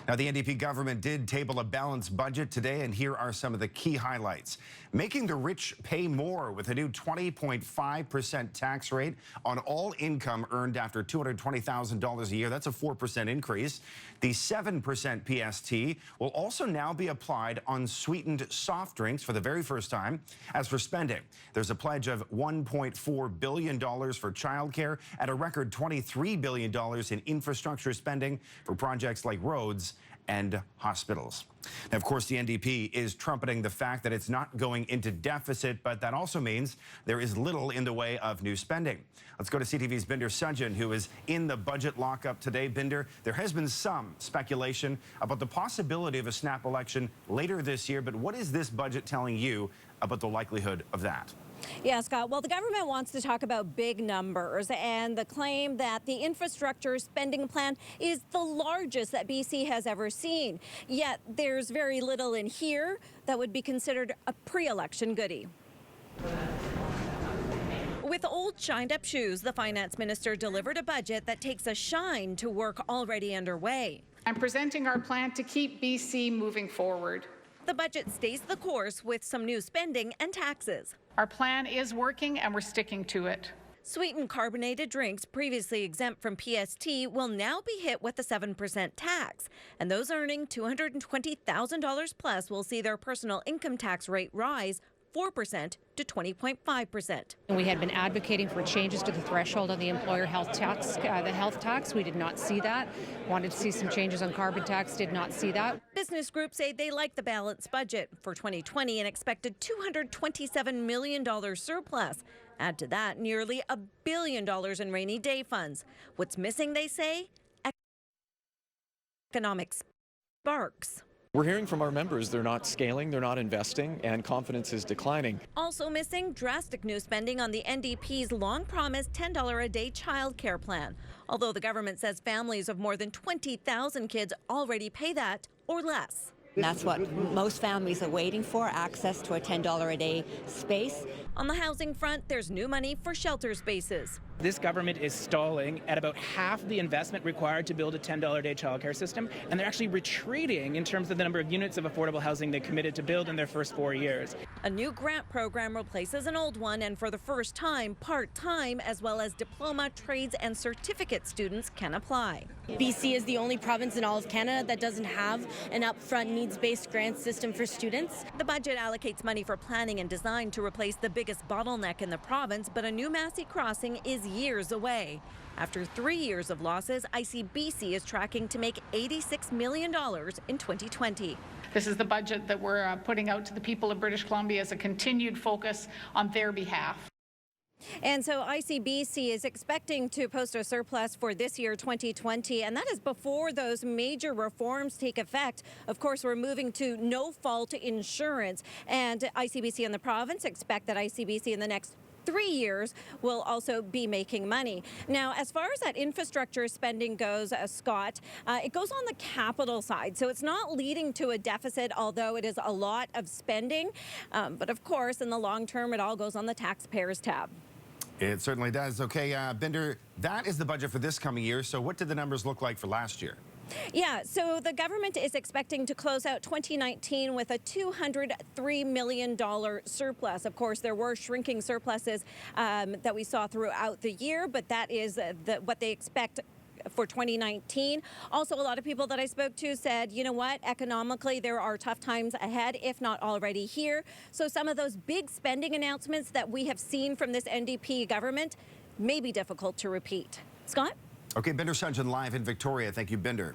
Now, the NDP government did table a balanced budget today, and here are some of the key highlights. Making the rich pay more with a new 20.5% tax rate on all income earned after $220,000 a year. That's a 4% increase. The 7% PST will also now be applied on sweetened soft drinks for the very first time. As for spending, there's a pledge of $1.4 billion for childcare and a record $23 billion in infrastructure spending for projects like roads and hospitals. Now, of course, the NDP is trumpeting the fact that it's not going into deficit, but that also means there is little in the way of new spending. Let's go to CTV's Binder Sajjan, who is in the budget lockup today. Binder, there has been some speculation about the possibility of a snap election later this year, but what is this budget telling you about the likelihood of that? Yeah, Scott. Well, the government wants to talk about big numbers and the claim that the infrastructure spending plan is the largest that BC has ever seen. Yet there's very little in here that would be considered a pre-election goodie. With old shined-up shoes, the finance minister delivered a budget that takes a shine to work already underway. I'm presenting our plan to keep BC moving forward. The budget stays the course with some new spending and taxes. Our plan is working and we're sticking to it. Sweetened carbonated drinks previously exempt from PST will now be hit with a 7% tax. And those earning $220,000 plus will see their personal income tax rate rise 4% to 20.5%. We had been advocating for changes to the threshold on the employer health tax, the health tax. We did not see that. Wanted to see some changes on carbon tax, did not see that. Business groups say they like the balanced budget for 2020 and expected $227 million surplus. Add to that nearly $1 billion in rainy day funds. What's missing, they say? Economic sparks. We're hearing from our members they're not scaling, they're not investing, and confidence is declining. Also missing drastic new spending on the NDP's long-promised $10 a day childcare plan. Although the government says families of more than 20,000 kids already pay that or less. And that's what most families are waiting for, access to a $10 a day space. On the housing front, there's new money for shelter spaces. This government is stalling at about half the investment required to build a $10 a day childcare system, and they're actually retreating in terms of the number of units of affordable housing they committed to build in their first 4 years. A new grant program replaces an old one, and for the first time, part-time as well as diploma, trades, and certificate students can apply. BC is the only province in all of Canada that doesn't have an upfront needs-based grant system for students. The budget allocates money for planning and design to replace the biggest bottleneck in the province, but a new Massey crossing is years away. After 3 years of losses, ICBC is tracking to make $86 million in 2020. This is the budget that we're putting out to the people of British Columbia as a continued focus on their behalf. And so ICBC is expecting to post a surplus for this year, 2020, and that is before those major reforms take effect. Of course, we're moving to no-fault insurance, and ICBC and the province expect that ICBC in the next 3 years will also be making money. Now, as far as that infrastructure spending goes, Scott, it goes on the capital side. So it's not leading to a deficit, although it is a lot of spending. But of course, in the long term, it all goes on the taxpayers tab. It certainly does. Okay, Binder, that is the budget for this coming year. So what did the numbers look like for last year? Yeah, so the government is expecting to close out 2019 with a $203 million surplus. Of course, there were shrinking surpluses that we saw throughout the year, but that is what they expect for 2019. Also, a lot of people that I spoke to said, you know what, economically, there are tough times ahead, if not already here. So some of those big spending announcements that we have seen from this NDP government may be difficult to repeat. Scott? Okay, Binder Sajjan live in Victoria. Thank you, Binder.